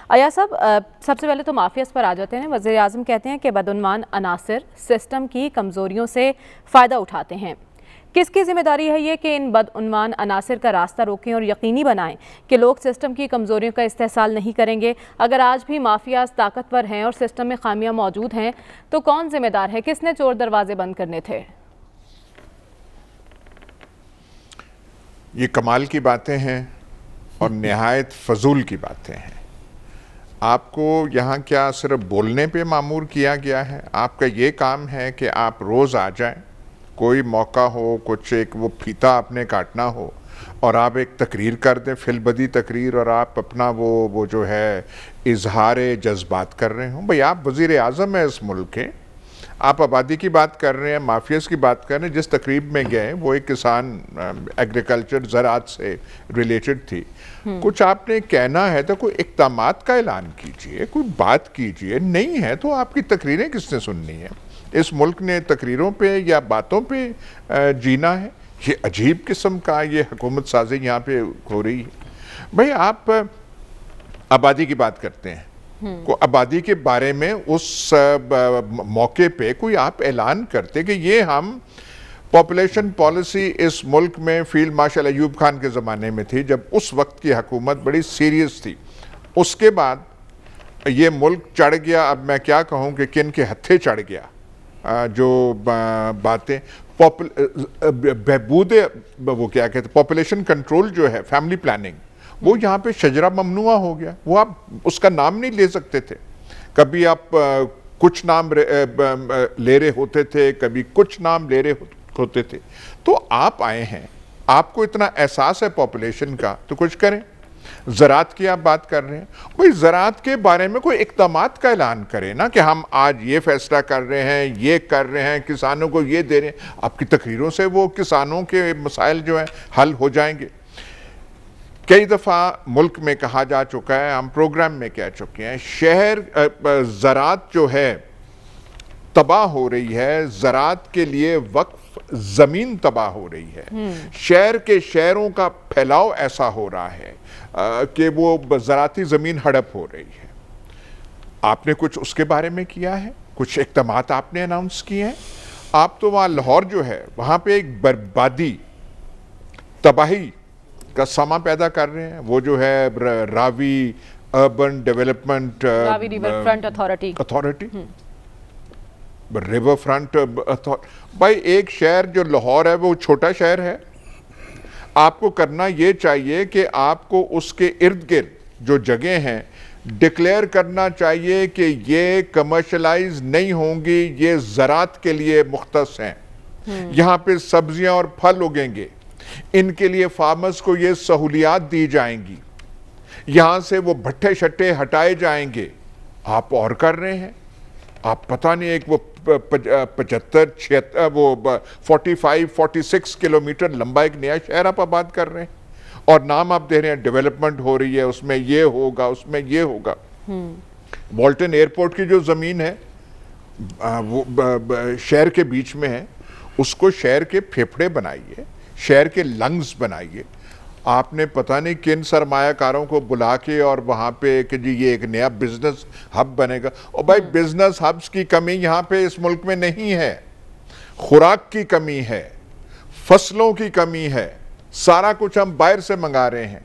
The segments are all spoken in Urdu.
ایاز صاحب، سب سے پہلے تو مافیاز پر آ جاتے ہیں۔ وزیر اعظم کہتے ہیں کہ بدعنوان عناصر سسٹم کی کمزوریوں سے فائدہ اٹھاتے ہیں۔ کس کی ذمہ داری ہے یہ کہ ان بدعنوان عناصر کا راستہ روکیں اور یقینی بنائیں کہ لوگ سسٹم کی کمزوریوں کا استحصال نہیں کریں گے؟ اگر آج بھی مافیاز طاقتور ہیں اور سسٹم میں خامیاں موجود ہیں تو کون ذمہ دار ہے؟ کس نے چور دروازے بند کرنے تھے؟ یہ کمال کی باتیں ہیں اور نہایت فضول کی باتیں ہیں۔ آپ کو یہاں کیا صرف بولنے پہ مامور کیا گیا ہے؟ آپ کا یہ کام ہے کہ آپ روز آ جائیں، کوئی موقع ہو، کچھ ایک وہ پھیتا آپ نے کاٹنا ہو اور آپ ایک تقریر کر دیں، فی البدی تقریر، اور آپ اپنا وہ جو ہے اظہار جذبات کر رہے ہوں۔ بھئی آپ وزیر اعظم ہیں اس ملک کے، آپ آبادی کی بات کر رہے ہیں، مافیاز کی بات کر رہے ہیں۔ جس تقریب میں گئے وہ ایک کسان ایگریکلچر زراعت سے ریلیٹڈ تھی۔ کچھ آپ نے کہنا ہے تو کوئی اقدامات کا اعلان کیجئے، کوئی بات کیجئے۔ نہیں ہے تو آپ کی تقریریں کس نے سننی ہے؟ اس ملک نے تقریروں پہ یا باتوں پہ جینا ہے؟ یہ عجیب قسم کا یہ حکومت سازی یہاں پہ ہو رہی ہے۔ بھئی آپ آبادی کی بات کرتے ہیں، کو آبادی کے بارے میں اس موقع پہ کوئی آپ اعلان کرتے کہ یہ ہم پاپولیشن پالیسی اس ملک میں فیلڈ مارشل ایوب خان کے زمانے میں تھی، جب اس وقت کی حکومت بڑی سیریس تھی۔ اس کے بعد یہ ملک چڑھ گیا، اب میں کیا کہوں کہ کن کے ہتھے چڑھ گیا، جو باتیں بہبود وہ کیا کہتے ہیں پاپولیشن کنٹرول جو ہے، فیملی پلاننگ، وہ یہاں پہ شجرہ ممنوع ہو گیا۔ وہ آپ اس کا نام نہیں لے سکتے تھے۔ کبھی آپ کچھ نام لے رہے ہوتے تھے، کبھی کچھ نام لے رہے ہوتے تھے۔ تو آپ آئے ہیں، آپ کو اتنا احساس ہے پاپولیشن کا، تو کچھ کریں۔ زراعت کی آپ بات کر رہے ہیں، کوئی زراعت کے بارے میں کوئی اقدامات کا اعلان کریں نا کہ ہم آج یہ فیصلہ کر رہے ہیں، یہ کر رہے ہیں، کسانوں کو یہ دے رہے ہیں۔ آپ کی تقریروں سے وہ کسانوں کے مسائل جو ہیں حل ہو جائیں گے۔ کئی دفعہ ملک میں کہا جا چکا ہے، ہم پروگرام میں کہہ چکے ہیں، شہر زراعت جو ہے تباہ ہو رہی ہے، زراعت کے لیے وقف زمین تباہ ہو رہی ہے۔ شہر کے شہروں کا پھیلاؤ ایسا ہو رہا ہے کہ وہ زراعتی زمین ہڑپ ہو رہی ہے۔ آپ نے کچھ اس کے بارے میں کیا ہے؟ کچھ اقدامات آپ نے اناؤنس کیے ہیں؟ آپ تو وہاں لاہور جو ہے وہاں پہ ایک بربادی، تباہی کا سما پیدا کر رہے ہیں۔ وہ جو ہے Ravi urban development Ravi river front authority, river front بھائی ایک شہر جو لاہور ہے وہ چھوٹا شہر ہے۔ آپ کو کرنا یہ چاہیے کہ آپ کو اس کے ارد گرد جو جگہیں ہیں ڈکلیئر کرنا چاہیے کہ یہ کمرشلائز نہیں ہوں گی، یہ زراعت کے لیے مختص ہیں۔ یہاں پہ سبزیاں اور پھل اگیں گے، ان کے لیے فارمرز کو یہ سہولیات دی جائیں گی، یہاں سے وہ بھٹے شٹے ہٹائے جائیں گے۔ آپ اور کر رہے ہیں، آپ پتہ نہیں ایک وہ 45-46 کلومیٹر لمبا ایک نیا شہر آپ آباد کر رہے ہیں، اور نام آپ دے رہے ہیں ڈیولپمنٹ ہو رہی ہے، اس میں یہ ہوگا، اس میں یہ ہوگا۔ والٹن ایئرپورٹ کی جو زمین ہے وہ شہر کے بیچ میں ہے، اس کو شہر کے پھیپھڑے بنائیے، شہر کے لنگز بنائیے۔ آپ نے پتہ نہیں کن سرمایہ کاروں کو بلا کے اور وہاں پہ کہ جی یہ ایک نیا بزنس ہب بنے گا۔ اور بھائی بزنس ہبز کی کمی یہاں پہ اس ملک میں نہیں ہے، خوراک کی کمی ہے، فصلوں کی کمی ہے، سارا کچھ ہم باہر سے منگا رہے ہیں۔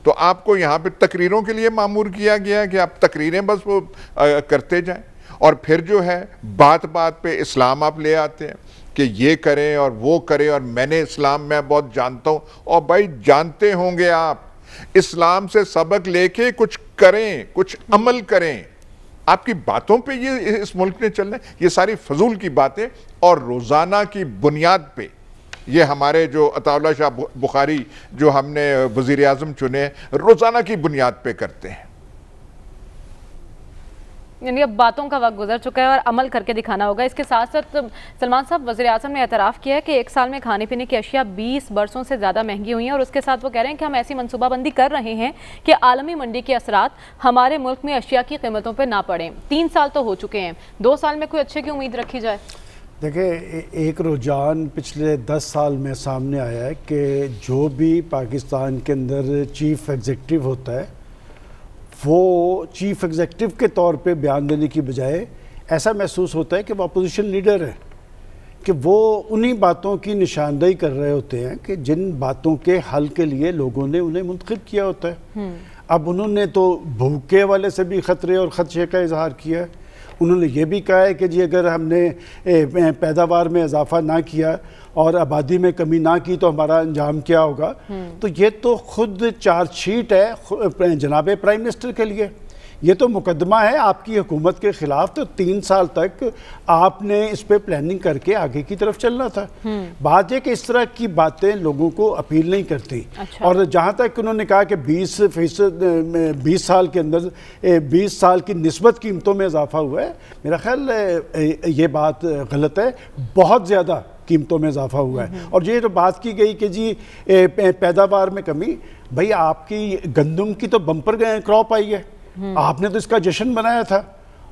تو آپ کو یہاں پہ تقریروں کے لیے مامور کیا گیا ہے کہ آپ تقریریں بس وہ کرتے جائیں، اور پھر جو ہے بات بات پہ اسلام آپ لے آتے ہیں کہ یہ کریں اور وہ کریں، اور میں نے اسلام میں بہت جانتا ہوں۔ اور بھائی جانتے ہوں گے آپ، اسلام سے سبق لے کے کچھ کریں، کچھ عمل کریں۔ آپ کی باتوں پہ یہ اس ملک نے چلنا ہے، یہ ساری فضول کی باتیں، اور روزانہ کی بنیاد پہ یہ ہمارے جو عطا اللہ شاہ بخاری جو ہم نے وزیر اعظم چنے ہیں، روزانہ کی بنیاد پہ کرتے ہیں۔ یعنی اب باتوں کا وقت گزر چکا ہے اور عمل کر کے دکھانا ہوگا۔ اس کے ساتھ ساتھ سلمان صاحب، وزیر اعظم نے اعتراف کیا ہے کہ ایک سال میں کھانے پینے کی اشیاء 20 برسوں سے زیادہ مہنگی ہوئی ہیں، اور اس کے ساتھ وہ کہہ رہے ہیں کہ ہم ایسی منصوبہ بندی کر رہے ہیں کہ عالمی منڈی کے اثرات ہمارے ملک میں اشیاء کی قیمتوں پہ نہ پڑیں۔ 3 سال تو ہو چکے ہیں، 2 سال میں کوئی اچھے کی امید رکھی جائے؟ دیکھیں، ایک رجحان پچھلے 10 سال میں سامنے آیا ہے کہ جو بھی پاکستان کے اندر چیف ایگزیکٹو ہوتا ہے وہ چیف ایگزیکٹو کے طور پہ بیان دینے کی بجائے ایسا محسوس ہوتا ہے کہ وہ اپوزیشن لیڈر ہے، کہ وہ انہی باتوں کی نشاندہی کر رہے ہوتے ہیں کہ جن باتوں کے حل کے لیے لوگوں نے انہیں منتخب کیا ہوتا ہے۔ اب انہوں نے تو بھوک کے حوالے سے بھی خطرے اور خدشے کا اظہار کیا ہے، انہوں نے یہ بھی کہا ہے کہ جی اگر ہم نے پیداوار میں اضافہ نہ کیا اور آبادی میں کمی نہ کی تو ہمارا انجام کیا ہوگا۔ تو یہ تو خود چارج شیٹ ہے جناب پرائم منسٹر کے لیے، یہ تو مقدمہ ہے آپ کی حکومت کے خلاف، تو 3 سال تک آپ نے اس پہ پلاننگ کر کے آگے کی طرف چلنا تھا۔ بات یہ کہ اس طرح کی باتیں لوگوں کو اپیل نہیں کرتی۔ اور جہاں تک انہوں نے کہا کہ 20 سال کے اندر 20 سال کی نسبت قیمتوں میں اضافہ ہوا ہے، میرا خیال یہ بات غلط ہے، بہت زیادہ قیمتوں میں اضافہ ہوا ہے۔ اور یہ جو بات کی گئی کہ جی پیداوار میں کمی، بھئی آپ کی گندم کی تو بمپر کراپ آئی ہے، آپ نے تو اس کا جشن بنایا تھا،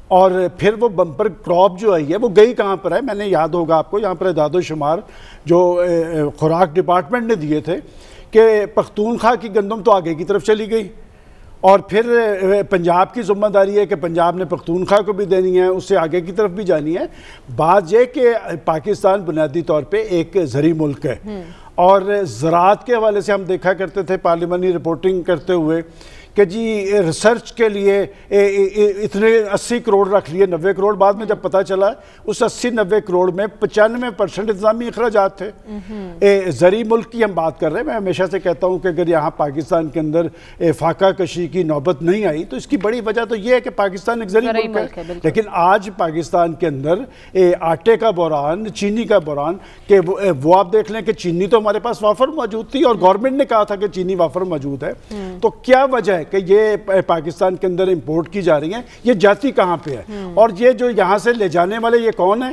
اور پھر وہ بمپر کراپ جو آئی ہے وہ گئی کہاں پر ہے؟ میں نے یاد ہوگا آپ کو یہاں پر اعداد و شمار جو خوراک ڈپارٹمنٹ نے دیے تھے کہ پختونخوا کی گندم تو آگے کی طرف چلی گئی، اور پھر پنجاب کی ذمہ داری ہے کہ پنجاب نے پختونخوا کو بھی دینی ہے، اس سے آگے کی طرف بھی جانی ہے۔ بات یہ کہ پاکستان بنیادی طور پہ ایک زرعی ملک ہے، اور زراعت کے حوالے سے ہم دیکھا کرتے تھے پارلیمانی رپورٹنگ کرتے ہوئے کہ جی ریسرچ کے لیے اتنے 80 کروڑ رکھ لیے، 90 کروڑ، بعد میں جب پتہ چلا اس 80-90 کروڑ میں 95% انتظامی اخراجات تھے۔ زرعی ملک کی ہم بات کر رہے ہیں، میں ہمیشہ سے کہتا ہوں کہ اگر یہاں پاکستان کے اندر فاقہ کشی کی نوبت نہیں آئی تو اس کی بڑی وجہ تو یہ ہے کہ پاکستان ایک زرعی ملک ہے، لیکن آج پاکستان کے اندر آٹے کا بحران، چینی کا بحران، کہ وہ آپ دیکھ لیں کہ چینی تو ہمارے پاس وافر موجود تھی اور گورنمنٹ نے کہا تھا کہ چینی وافر موجود ہے، تو کیا وجہ ہے کہ یہ پاکستان کے اندر امپورٹ کی جا رہی ہیں؟ یہ جاتی کہاں پہ ہے؟ اور یہ جو یہاں سے لے جانے والے یہ کون ہیں؟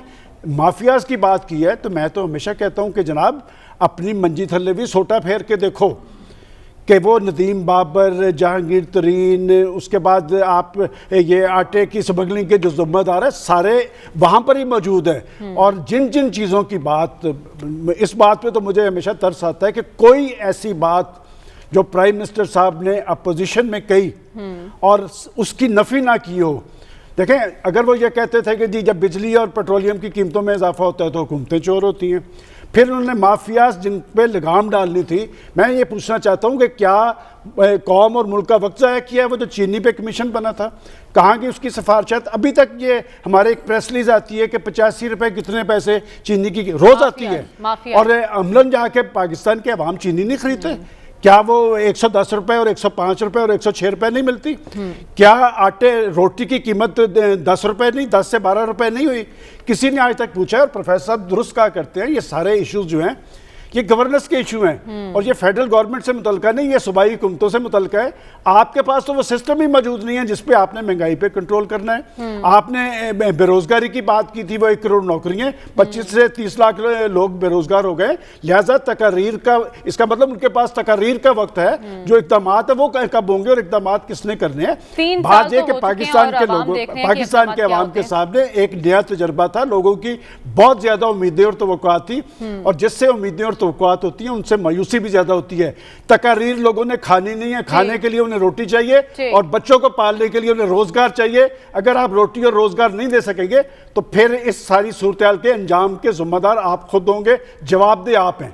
مافیاز کی بات کی ہے تو میں تو ہمیشہ کہتا ہوں کہ جناب اپنی منجی تھلے بھی سوٹا پھیر کے دیکھو کہ وہ ندیم بابر، جہانگیر ترین، اس کے بعد آپ یہ آٹے کی سمگلنگ کے جو ذمہ دار ہیں سارے وہاں پر ہی موجود ہیں۔ اور جن جن چیزوں کی بات، اس بات پہ تو مجھے ہمیشہ ترس آتا ہے کہ کوئی ایسی بات جو پرائم منسٹر صاحب نے اپوزیشن میں کہی اور اس کی نفی نہ کی ہو۔ دیکھیں اگر وہ یہ کہتے تھے کہ جی جب بجلی اور پیٹرولیم کی قیمتوں میں اضافہ ہوتا ہے تو حکومتیں چور ہوتی ہیں، پھر انہوں نے مافیاز جن پہ لگام ڈالنی تھی، میں یہ پوچھنا چاہتا ہوں کہ کیا قوم اور ملک کا وقت ضائع کیا ہے؟ وہ جو چینی پہ کمیشن بنا تھا کہاں کی اس کی سفارشات؟ ابھی تک یہ ہمارے ایک پریس ریلیز آتی ہے کہ 85 روپے کتنے پیسے چینی کی روز آتی ہے، اور عملاً جا کے پاکستان کے عوام چینی نہیں خریدتے؟ کیا وہ 110 روپے اور 105 روپے اور 106 روپے نہیں ملتی؟ کیا آٹے روٹی کی قیمت 10 روپے نہیں، 10 سے 12 روپے نہیں ہوئی؟ کسی نے آج تک پوچھا ہے؟ اور پروفیسر صاحب درست کہا کرتے ہیں یہ سارے ایشوز جو ہیں یہ گورننس کے ایشو ہیں، اور یہ فیڈرل گورنمنٹ سے متعلقہ نہیں، یہ صوبائی حکومتوں سے متعلقہ ہے۔ آپ کے پاس تو وہ سسٹم ہی موجود نہیں ہے جس پہ آپ نے مہنگائی پہ کنٹرول کرنا ہے۔ آپ نے بے روزگاری کی بات کی تھی، وہ 1 کروڑ نوکریاں، 25 سے 30 لاکھ لوگ بے روزگار ہو گئے، لہٰذا تقاریر کا، اس کا مطلب ان کے پاس تقاریر کا وقت ہے، جو اقدامات ہیں وہ کب ہوں گے اور اقدامات کس نے کرنے ہیں۔ بات یہ کہ پاکستان کے لوگوں، پاکستان کے عوام کے سامنے ایک نیا تجربہ تھا، لوگوں کی بہت زیادہ امیدیں اور توقعات تھی، اور جس سے امیدیں اور توقعات ہوتی ہیں ان سے مایوسی بھی زیادہ ہوتی ہے۔ تقاریر لوگوں نے کھانی نہیں ہے، کھانے کے لیے انہیں روٹی چاہیے، اور بچوں کو پالنے کے لیے انہیں روزگار چاہیے۔ اگر آپ روٹی اور روزگار نہیں دے سکیں گے تو پھر اس ساری صورتحال کے انجام کے ذمہ دار آپ خود ہوں گے، جواب دہ آپ ہیں۔